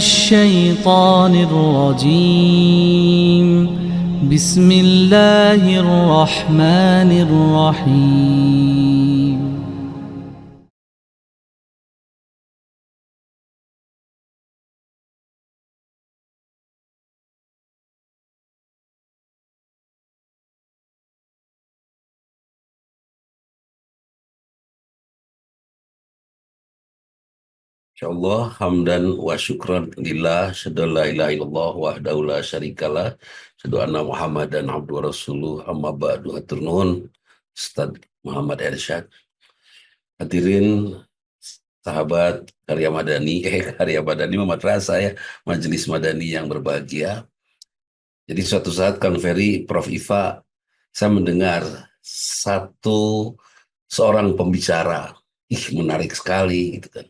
الشيطان الرجيم بسم الله الرحمن الرحيم Insyaallah hamdan wa syukran lillah syada la ilaha illallah wahdahu la syarikalah syada anna Muhammadan abdu wa rasuluh amma ba'du hatur nuhun Ustaz Muhammad Irsyad. Hadirin sahabat karya madani madrasah ya, majelis madani yang berbahagia. Jadi suatu saat Kang Ferry, Prof Iva, saya mendengar seorang pembicara, menarik sekali gitu kan.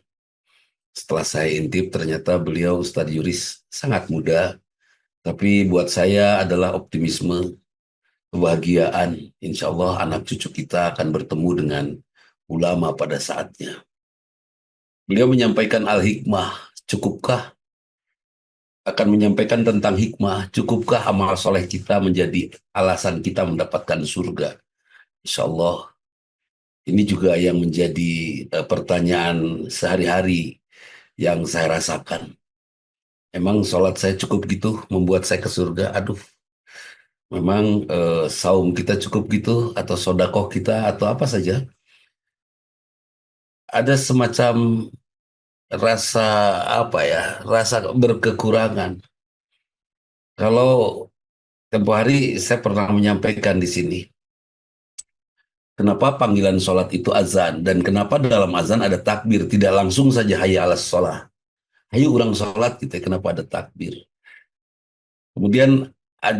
Setelah saya intip ternyata beliau Ustadz Yuris sangat muda, tapi buat saya adalah optimisme, kebahagiaan. Insya Allah anak cucu kita akan bertemu dengan ulama pada saatnya. Beliau menyampaikan al-hikmah, cukupkah? Akan menyampaikan tentang hikmah, cukupkah amal soleh kita menjadi alasan kita mendapatkan surga? Insya Allah ini juga yang menjadi pertanyaan sehari-hari yang saya rasakan. Emang sholat saya cukup gitu membuat saya ke surga? Aduh, memang saum kita cukup gitu atau sodakoh kita atau apa saja? Ada semacam rasa apa ya? Rasa berkekurangan. Kalau tempo hari saya pernah menyampaikan di sini, kenapa panggilan sholat itu azan dan kenapa dalam azan ada takbir, tidak langsung saja hayya alas sholat. Hayu urang sholat kita, kenapa ada takbir? Kemudian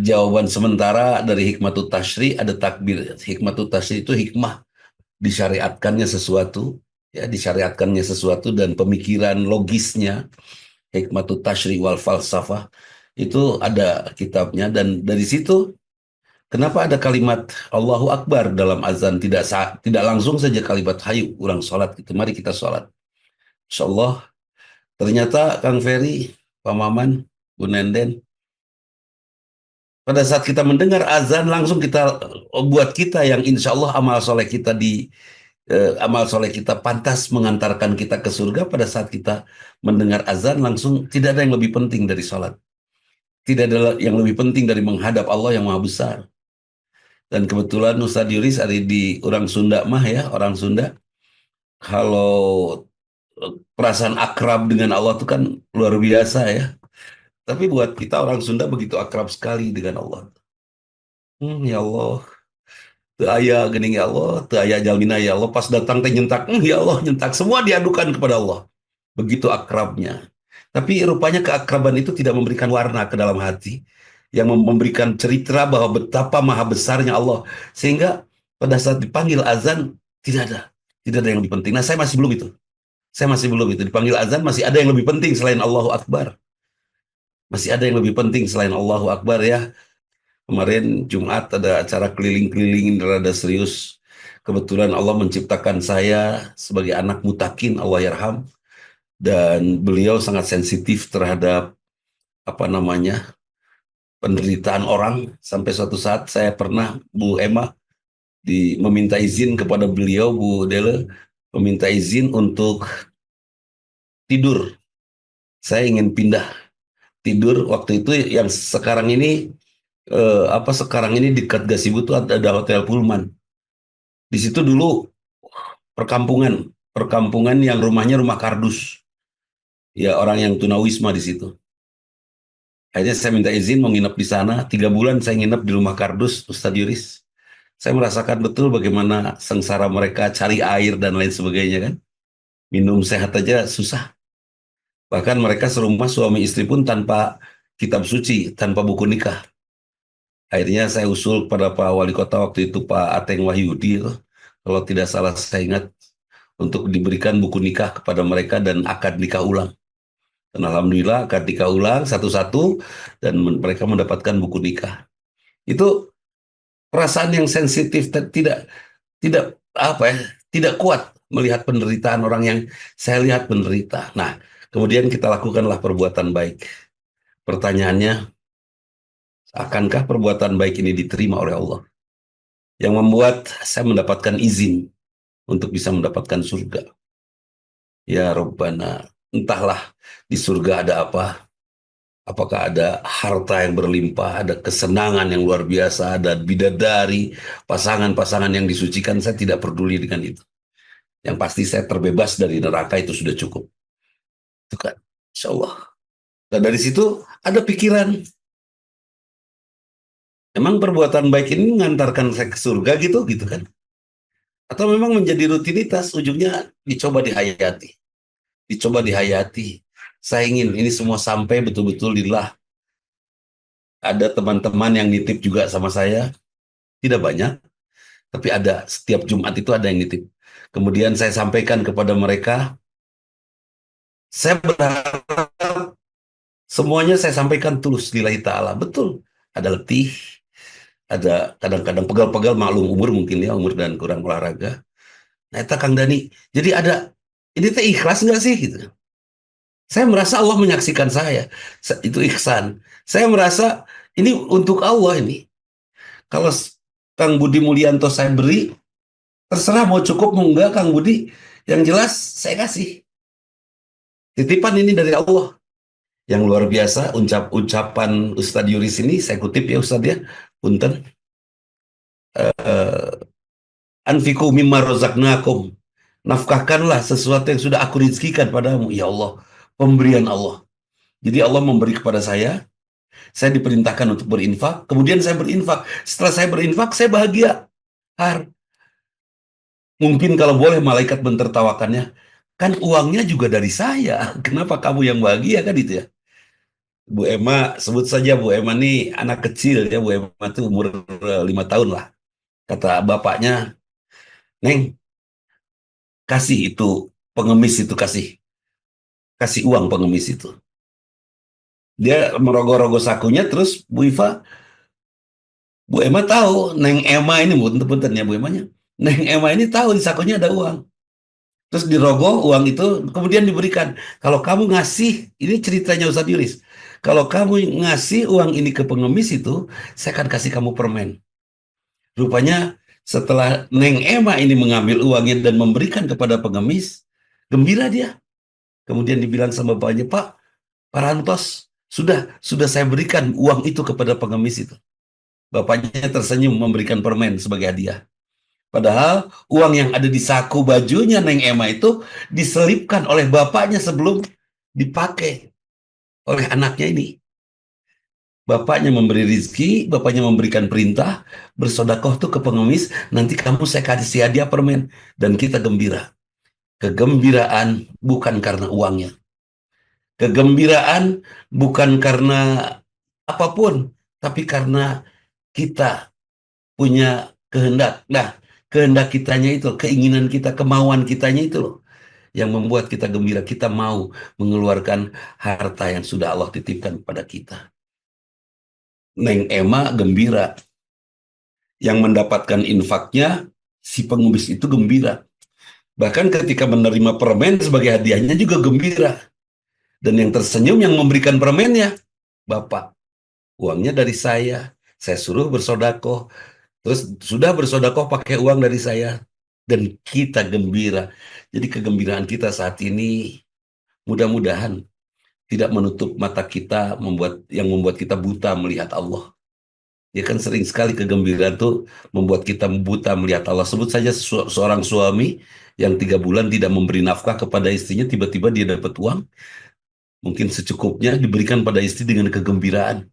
jawaban sementara dari hikmatut tasyri ada takbir. Hikmatut tasyri itu hikmah disyariatkannya sesuatu, ya disyariatkannya sesuatu dan pemikiran logisnya. Hikmatut tasyri wal falsafah itu ada kitabnya dan dari situ kenapa ada kalimat Allahu Akbar dalam azan, tidak langsung saja kalimat hayu urang sholat gitu. Mari kita sholat. Insyaallah ternyata Kang Ferry, Pak Maman, Bu Nenden, pada saat kita mendengar azan langsung kita buat kita yang insya Allah amal soleh kita pantas mengantarkan kita ke surga. Pada saat kita mendengar azan langsung tidak ada yang lebih penting dari sholat, tidak ada yang lebih penting dari menghadap Allah yang maha besar. Dan kebetulan Ustadz Yuris ada di orang Sunda mah ya, orang Sunda kalau perasaan akrab dengan Allah itu kan luar biasa ya. Tapi buat kita orang Sunda begitu akrab sekali dengan Allah. Ya Allah, teu aya geuning ya Allah, teu aya jalmina ya Allah, pas datang teh nyentak, ya Allah nyentak, semua diadukan kepada Allah. Begitu akrabnya. Tapi rupanya keakraban itu tidak memberikan warna ke dalam hati, yang memberikan cerita bahwa betapa maha besarnya Allah. Sehingga pada saat dipanggil azan, tidak ada yang lebih penting. Nah, saya masih belum itu. Saya masih belum itu. Dipanggil azan, masih ada yang lebih penting selain Allahu Akbar. Masih ada yang lebih penting selain Allahu Akbar ya. Kemarin Jumat ada acara keliling-keliling rada serius. Kebetulan Allah menciptakan saya sebagai anak mutakin, Allah yarham. Dan beliau sangat sensitif terhadap apa namanya penderitaan orang. Sampai suatu saat saya pernah, Bu Emma, meminta izin kepada beliau, Bu Dele, meminta izin untuk tidur. Saya ingin pindah tidur waktu itu yang sekarang ini sekarang ini dekat Gasibu tuh ada Hotel Pullman. Di situ dulu perkampungan, perkampungan yang rumahnya rumah kardus. Ya orang yang tunawisma di situ. Akhirnya saya minta izin mau nginep di sana. 3 bulan saya nginep di rumah kardus Ustadz Yuris. Saya merasakan betul bagaimana sengsara mereka cari air dan lain sebagainya kan. Minum sehat aja susah. Bahkan mereka serumah suami istri pun tanpa kitab suci, tanpa buku nikah. Akhirnya saya usul kepada Pak Wali Kota waktu itu, Pak Ateng Wahyudi, kalau tidak salah saya ingat, untuk diberikan buku nikah kepada mereka dan akad nikah ulang. Dan alhamdulillah akad nikah ulang satu-satu dan mereka mendapatkan buku nikah. Itu perasaan yang sensitif, tidak tidak apa ya, tidak kuat melihat penderitaan orang yang saya lihat menderita. Nah, Kemudian kita lakukanlah perbuatan baik. Pertanyaannya, akankah perbuatan baik ini diterima oleh Allah? Yang membuat saya mendapatkan izin untuk bisa mendapatkan surga. Ya Rabbana, entahlah di surga ada apa. Apakah ada harta yang berlimpah, ada kesenangan yang luar biasa, ada bidadari, pasangan-pasangan yang disucikan, saya tidak peduli dengan itu. Yang pasti saya terbebas dari neraka itu sudah cukup. Itu kan, insya Allah. Dan dari situ ada pikiran, emang perbuatan baik ini mengantarkan saya ke surga gitu kan? Atau memang menjadi rutinitas, ujungnya dicoba dihayati. Dicoba dihayati. Saya ingin ini semua sampai betul-betul lillah. Ada teman-teman yang nitip juga sama saya, tidak banyak, tapi ada, setiap Jumat itu ada yang nitip. Kemudian saya sampaikan kepada mereka, saya berharap semuanya saya sampaikan tulus lillahi ta'ala. Betul, ada letih, ada kadang-kadang pegal-pegal, maklum umur mungkin ya, umur dan kurang olahraga. Nah, itu Kang Dani. Jadi ada, ini teh ikhlas nggak sih? Gitu. Saya merasa Allah menyaksikan saya. Itu ihsan. Saya merasa ini untuk Allah ini. Kalau Kang Budi Mulyanto saya beri, terserah mau cukup mau enggak Kang Budi. Yang jelas saya kasih. Titipan ini dari Allah. Yang luar biasa, ucapan Ustadz Yuris ini, saya kutip ya Ustadz ya. Punten. Anfiku mimma rozaknakum. Nafkahkanlah sesuatu yang sudah aku rizkikan padamu. Ya Allah, pemberian Allah. Jadi Allah memberi kepada saya diperintahkan untuk berinfak, kemudian saya berinfak. Setelah saya berinfak, saya bahagia. Mungkin kalau boleh malaikat mentertawakannya, kan uangnya juga dari saya. Kenapa kamu yang bahagia kan itu ya? Bu Emma, sebut saja Bu Emma nih anak kecil ya. Bu Emma tuh umur 5 tahun lah. Kata bapaknya, Neng, kasih itu pengemis itu kasih. Kasih uang pengemis itu. Dia merogoh-rogoh sakunya, terus Bu Emma tahu, Neng Emma ini, punten ya Bu Emmanya. Neng Emma ini tahu di sakunya ada uang. Terus dirogoh uang itu, kemudian diberikan. Kalau kamu ngasih, ini ceritanya Ustadz Yuris. Kalau kamu ngasih uang ini ke pengemis itu, saya akan kasih kamu permen. Rupanya setelah Neng Emma ini mengambil uangnya dan memberikan kepada pengemis, gembira dia. Kemudian dibilang sama bapaknya, Pak Rantos, sudah saya berikan uang itu kepada pengemis itu. Bapaknya tersenyum memberikan permen sebagai hadiah. Padahal uang yang ada di saku bajunya Neng Emma itu diselipkan oleh bapaknya sebelum dipakai oleh anaknya ini. Bapaknya memberi rizki, bapaknya memberikan perintah, bersodakoh tuh ke pengemis, nanti kamu saya kasih hadiah permen. Dan kita gembira. Kegembiraan bukan karena uangnya. Kegembiraan bukan karena apapun, tapi karena kita punya kehendak. Nah, kehendak kitanya itu, keinginan kita, kemauan kitanya itu loh, yang membuat kita gembira. Kita mau mengeluarkan harta yang sudah Allah titipkan kepada kita. Neng Emma gembira. Yang mendapatkan infaknya, si pengemis itu gembira. Bahkan ketika menerima permen sebagai hadiahnya juga gembira. Dan yang tersenyum yang memberikan permennya, Bapak, uangnya dari saya suruh bersodakoh. Terus sudah bersodakoh pakai uang dari saya. Dan kita gembira. Jadi kegembiraan kita saat ini mudah-mudahan tidak menutup mata kita, yang membuat kita buta melihat Allah. Ya kan sering sekali kegembiraan itu membuat kita buta melihat Allah. Sebut saja seorang suami yang 3 bulan tidak memberi nafkah kepada istrinya, tiba-tiba dia dapat uang, mungkin secukupnya diberikan pada istri dengan kegembiraan.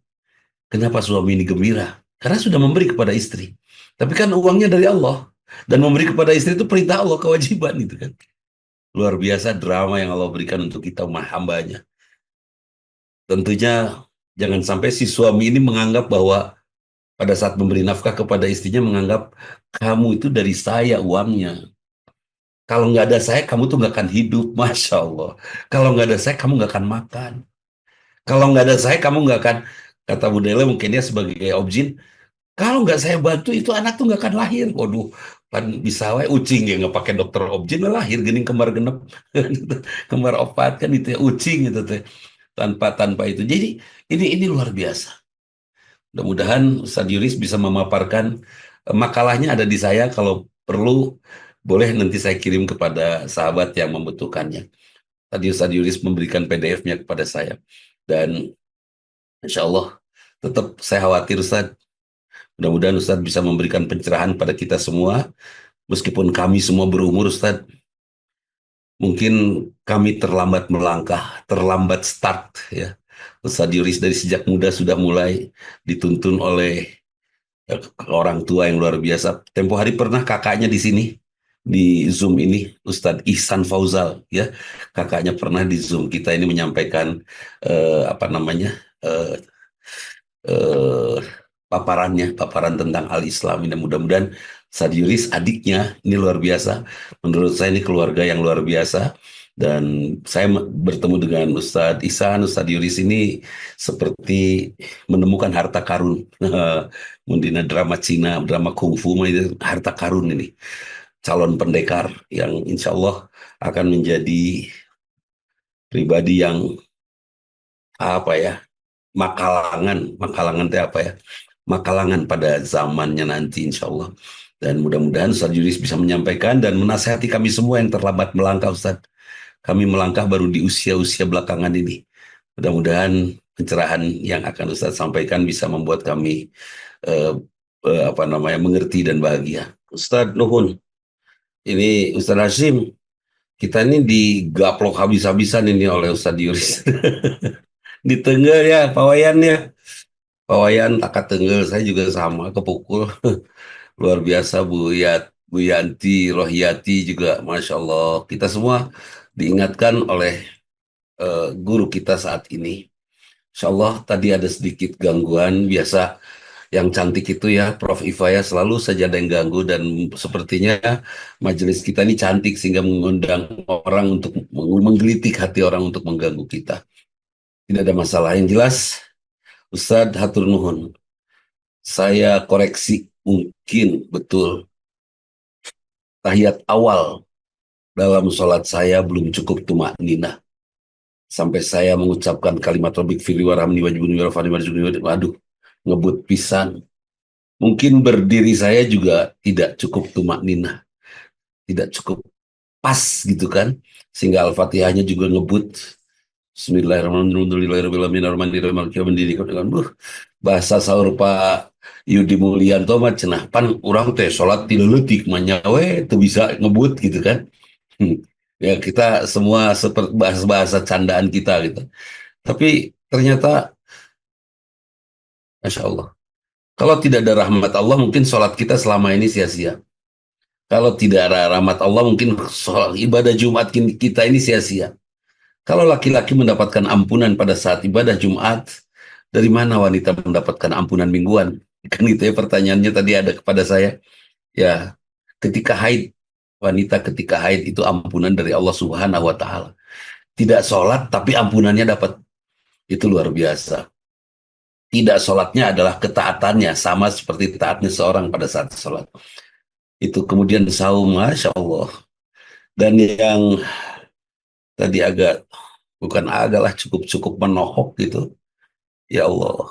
Kenapa suami ini gembira? Karena sudah memberi kepada istri. Tapi kan uangnya dari Allah. Dan memberi kepada istri itu perintah Allah, kewajiban itu kan. Luar biasa drama yang Allah berikan untuk kita hambanya. Tentunya jangan sampai si suami ini menganggap bahwa pada saat memberi nafkah kepada istrinya menganggap kamu itu dari saya uangnya. Kalau nggak ada saya kamu tuh nggak akan hidup, masya Allah. Kalau nggak ada saya kamu nggak akan makan. Kalau nggak ada saya kamu nggak akan, kata Bu Dele mungkin ya sebagai objin, kalau nggak saya bantu itu anak tuh nggak akan lahir. Waduh, Pan bisa wae ucing ya nggak pakai dokter objin lahir gening kembar genep kembar opat kan itu ya ucing gitu teh tanpa tanpa itu. Jadi ini luar biasa. Mudah-mudahan Ustadz Yuris bisa memaparkan makalahnya ada di saya, kalau perlu boleh nanti saya kirim kepada sahabat yang membutuhkannya. Tadi Ustadz Yuris memberikan PDF-nya kepada saya, dan insya Allah tetap saya khawatir Ustadz. Mudah-mudahan Ustadz bisa memberikan pencerahan pada kita semua, meskipun kami semua berumur Ustadz. Mungkin kami terlambat melangkah, terlambat start ya. Ustadz Yuris dari sejak muda sudah mulai dituntun oleh orang tua yang luar biasa. Tempo hari pernah kakaknya di sini di Zoom ini, Ustadz Ihsan Fauzal ya, kakaknya pernah di Zoom kita ini menyampaikan apa namanya eh, eh, paparan tentang al-Islam. Ini mudah-mudahan Sadiuris adiknya ini luar biasa. Menurut saya ini keluarga yang luar biasa. Dan saya bertemu dengan Ustadz Ihsan, Ustadz Yuris ini seperti menemukan harta karun. Mundina drama Cina, drama kungfu, itu harta karun ini. Calon pendekar yang insya Allah akan menjadi pribadi yang apa ya, makalangan teh apa ya, makalangan pada zamannya nanti insya Allah. Dan mudah-mudahan Ustadz Yuris bisa menyampaikan dan menasihati kami semua yang terlambat melangkah Ustadz. Kami melangkah baru di usia-usia belakangan ini. Mudah-mudahan pencerahan yang akan Ustadz sampaikan bisa membuat kami apa namanya mengerti dan bahagia. Ustadz Nuhun, ini Ustadz Hashim, kita ini digaplok habis-habisan ini oleh Ustadz Yuris. Di tengah ya, pawayannya. Pawayan Takat Tenggel, saya juga sama, kepukul. Luar biasa Bu Yanti, Rohiyati juga, Masya Allah. Kita semua diingatkan oleh guru kita saat ini. Insya Allah tadi ada sedikit gangguan, biasa yang cantik itu ya, Prof. Iva ya, selalu saja ada yang ganggu, dan sepertinya majelis kita ini cantik sehingga mengundang orang untuk menggelitik hati orang untuk mengganggu kita. Tidak ada masalah, yang jelas Ustadz Hatur Nuhun, saya koreksi, mungkin betul tahiyat awal dalam sholat saya belum cukup tumak nina. Sampai saya mengucapkan kalimat Rabbik firli warhamni wajibuni warfani warjuni, waduh, ngebut pisan. Mungkin berdiri saya juga tidak cukup tumak nina, tidak cukup pas gitu kan. Sehingga Al-Fatihahnya juga ngebut. Bismillahirrahmanirrahim. Bahasa sahur Pak Yudi Mulyanto mah cenah pan urang teh salat ti leutik mah nyawe teu bisa ngebut gitu kan. Ya kita semua seperti bahasa-bahasa candaan kita gitu. Tapi ternyata Masya Allah, kalau tidak ada rahmat Allah mungkin sholat kita selama ini sia-sia. Kalau tidak ada rahmat Allah mungkin sholat, ibadah Jumat kita ini sia-sia. Kalau laki-laki mendapatkan ampunan pada saat ibadah Jumat, dari mana wanita mendapatkan ampunan mingguan? Kan itu ya pertanyaannya tadi ada kepada saya. Ya, ketika haid, wanita ketika haid itu ampunan dari Allah Subhanahu wa Ta'ala. Tidak sholat tapi ampunannya dapat. Itu luar biasa. Tidak sholatnya adalah ketaatannya, sama seperti taatnya seorang pada saat sholat. Itu kemudian saum, Masya Allah. Dan yang tadi agak, bukan agak lah, cukup menohok gitu. Ya Allah,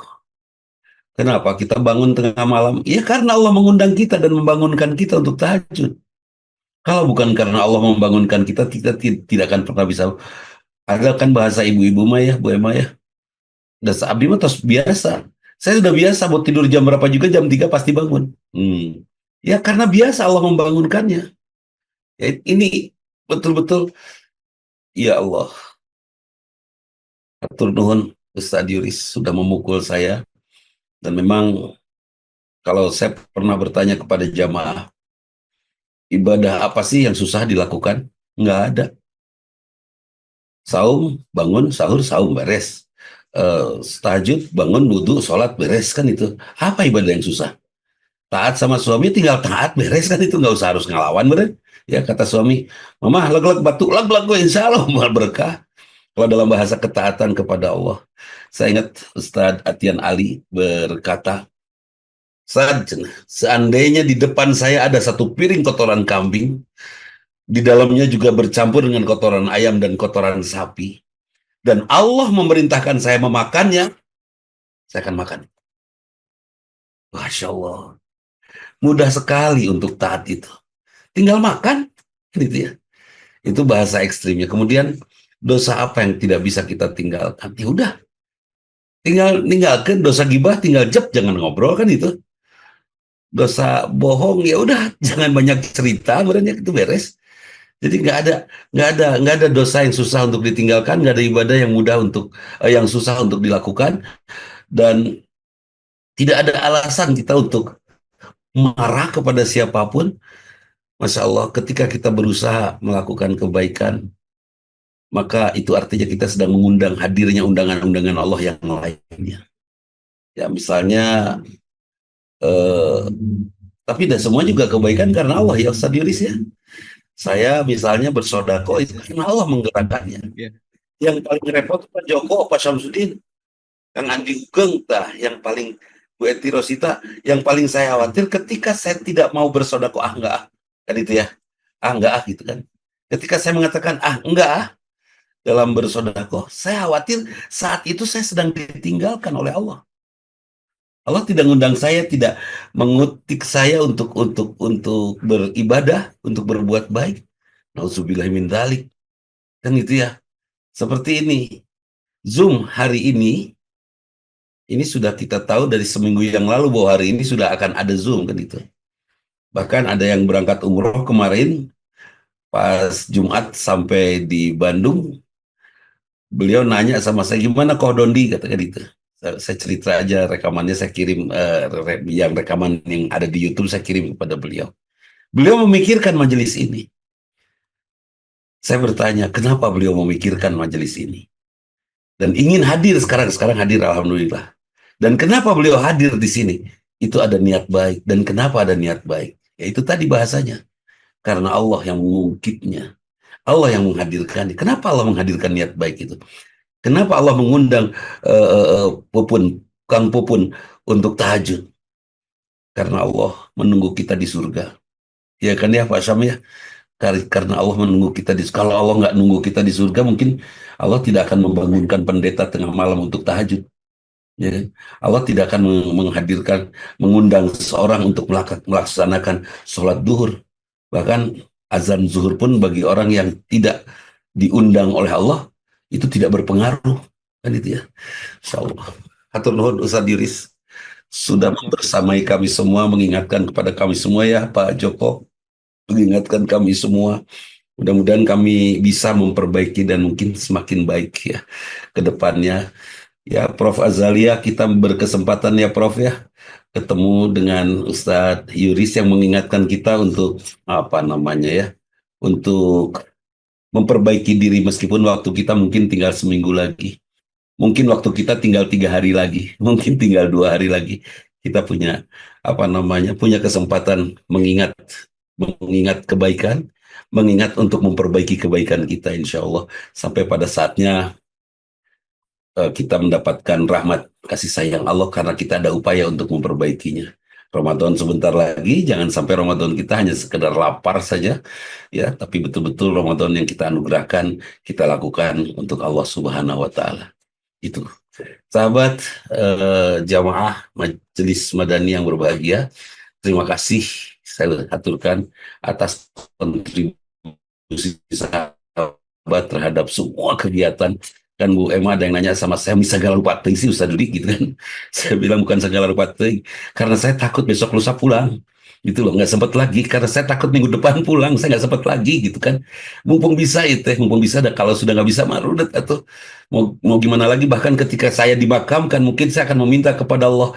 kenapa kita bangun tengah malam? Ya karena Allah mengundang kita dan membangunkan kita untuk tahajud. Kalau bukan karena Allah membangunkan kita, kita tidak akan pernah bisa. Ada kan bahasa ibu-ibu mah ya, Bu Emma ya. Dan abdi mah terus biasa. Saya sudah biasa mau tidur jam berapa juga, jam 3 pasti bangun. Ya karena biasa Allah membangunkannya. Ya, ini betul-betul, ya Allah. Atur nuhun Ustaz Yuris sudah memukul saya. Dan memang kalau saya pernah bertanya kepada jamaah, ibadah apa sih yang susah dilakukan? Nggak ada. Saum, bangun, sahur, saum, beres. Tahajud, bangun, wudhu, sholat, beres kan itu. Apa ibadah yang susah? Taat sama suami tinggal taat, beres kan itu. Nggak usah harus ngelawan, bener. Ya kata suami, mama lag-lag batu, lag-lag gue insya Allah mal berkah. Kalau dalam bahasa ketaatan kepada Allah. Saya ingat Ustadz Atian Ali berkata, Saat seandainya di depan saya ada satu piring kotoran kambing, di dalamnya juga bercampur dengan kotoran ayam dan kotoran sapi, dan Allah memerintahkan saya memakannya, saya akan makan. Masya Allah, mudah sekali untuk taat itu. Tinggal makan, gitu ya. Itu bahasa ekstrimnya. Kemudian dosa apa yang tidak bisa kita tinggalkan? Ya udah, tinggal tinggalkan dosa gibah, tinggal jeb, jangan ngobrol kan itu. Dosa bohong ya udah, jangan banyak cerita, sebenarnya itu beres. Jadi nggak ada dosa yang susah untuk ditinggalkan, nggak ada ibadah yang mudah untuk yang susah untuk dilakukan, dan tidak ada alasan kita untuk marah kepada siapapun. Masya Allah, ketika kita berusaha melakukan kebaikan, maka itu artinya kita sedang mengundang hadirnya undangan-undangan Allah yang lainnya. Ya misalnya, eh, tapi dan semua juga kebaikan karena Allah ya Ustaz Yuris ya. Saya misalnya bersodako itu karena Allah menggerakkannya. Ya. Yang paling repot Pak Joko, Pak Syamsuddin, Kang Andi Ugeng, yang paling Bu Eti Rosita, yang paling saya khawatir ketika saya tidak mau bersodako, enggak kan itu ya, enggak gitu kan. Ketika saya mengatakan enggak dalam bersodako, saya khawatir saat itu saya sedang ditinggalkan oleh Allah. Allah tidak mengundang saya, tidak mengutik saya untuk beribadah, untuk berbuat baik. Nauzubillahi min dzalik. Kan itu ya. Seperti ini. Zoom hari ini sudah kita tahu dari seminggu yang lalu bahwa hari ini sudah akan ada Zoom kan itu. Bahkan ada yang berangkat umroh kemarin pas Jumat sampai di Bandung, beliau nanya sama saya, gimana Koh Dondi, katakan itu. Saya cerita aja rekamannya, saya kirim yang rekaman yang ada di YouTube saya kirim kepada beliau. Beliau memikirkan majelis ini. Saya bertanya, kenapa beliau memikirkan majelis ini? Dan ingin hadir sekarang hadir alhamdulillah. Dan kenapa beliau hadir di sini? Itu ada niat baik. Dan kenapa ada niat baik? Ya itu tadi bahasanya. Karena Allah yang mengungkitnya. Allah yang menghadirkannya. Kenapa Allah menghadirkan niat baik itu? Kenapa Allah mengundang Kang Pupun untuk tahajud? Karena Allah menunggu kita di surga. Ya kan ya Pak Syam ya? Karena Allah menunggu kita di surga. Kalau Allah nggak nunggu kita di surga, mungkin Allah tidak akan membangunkan pendeta tengah malam untuk tahajud. Ya kan? Allah tidak akan mengundang seseorang untuk melaksanakan sholat duhur. Bahkan azan zuhur pun bagi orang yang tidak diundang oleh Allah, itu tidak berpengaruh. Kan itu ya. Insya Allah. Hatur nuhun Ustaz Yuris sudah bersamai kami semua, mengingatkan kepada kami semua ya Pak Joko, mengingatkan kami semua. Mudah-mudahan kami bisa memperbaiki dan mungkin semakin baik ya ke depannya. Ya Prof Azalia, kita berkesempatan ya Prof ya ketemu dengan Ustadz Yuris yang mengingatkan kita untuk apa namanya ya, untuk memperbaiki diri meskipun waktu kita mungkin tinggal seminggu lagi. Mungkin waktu kita tinggal 3 hari lagi, mungkin tinggal 2 hari lagi. Kita punya apa namanya, punya kesempatan mengingat kebaikan, mengingat untuk memperbaiki kebaikan kita, insya Allah sampai pada saatnya kita mendapatkan rahmat kasih sayang Allah karena kita ada upaya untuk memperbaikinya. Ramadan sebentar lagi, jangan sampai Ramadan kita hanya sekedar lapar saja, ya, tapi betul-betul Ramadan yang kita anugerahkan, kita lakukan untuk Allah Subhanahu wa Ta'ala. Itu. Sahabat jamaah Majelis Madani yang berbahagia, terima kasih saya aturkan atas kontribusi sahabat terhadap semua kegiatan. Kan Bu Emma ada yang nanya sama saya, bisa segala rupa teuing sih Ustaz Dudi gitu kan. Saya bilang bukan segala rupa teuing, karena saya takut besok lusa pulang. Gitu loh, nggak sempat lagi karena saya takut minggu depan pulang, saya nggak sempat lagi gitu kan. Mumpung bisa itu, mumpung bisa, kalau sudah nggak bisa mah rudet atau mau gimana lagi. Bahkan ketika saya dimakamkan mungkin saya akan meminta kepada Allah,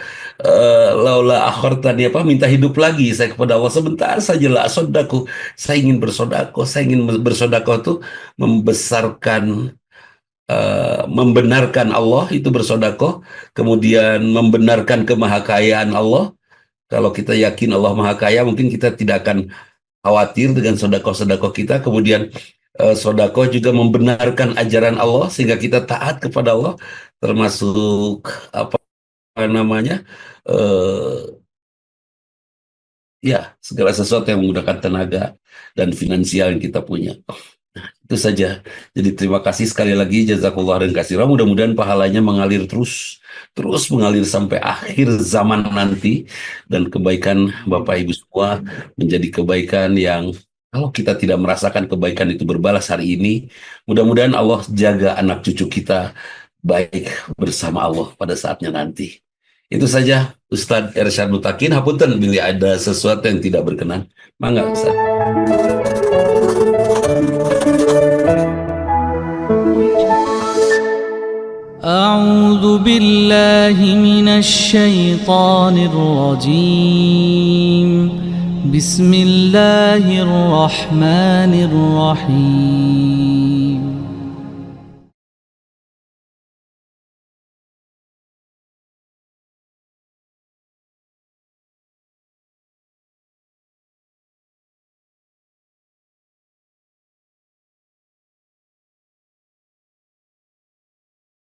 laula akhortani, apa, minta hidup lagi saya kepada Allah sebentar saja lah sodaku. Saya ingin bersodako tuh membesarkan, membenarkan Allah, itu bersodako, kemudian membenarkan kemahakayaan Allah. Kalau kita yakin Allah Maha Kaya, mungkin kita tidak akan khawatir dengan sodako-sodako kita. Kemudian sodako juga membenarkan ajaran Allah sehingga kita taat kepada Allah, termasuk apa namanya, Ya, segala sesuatu yang menggunakan tenaga dan finansial yang kita punya. Itu saja. Jadi terima kasih sekali lagi, jazakallah dan katsira. Mudah-mudahan pahalanya mengalir terus mengalir sampai akhir zaman nanti, dan kebaikan Bapak Ibu semua menjadi kebaikan yang kalau kita tidak merasakan kebaikan itu berbalas hari ini, mudah-mudahan Allah jaga anak cucu kita baik bersama Allah pada saatnya nanti. Itu saja, Ustadz Ersyad Mutakin. Hapunten bila ada sesuatu yang tidak berkenan. Mangga, Ustadz. أعوذ بالله من الشيطان الرجيم بسم الله الرحمن الرحيم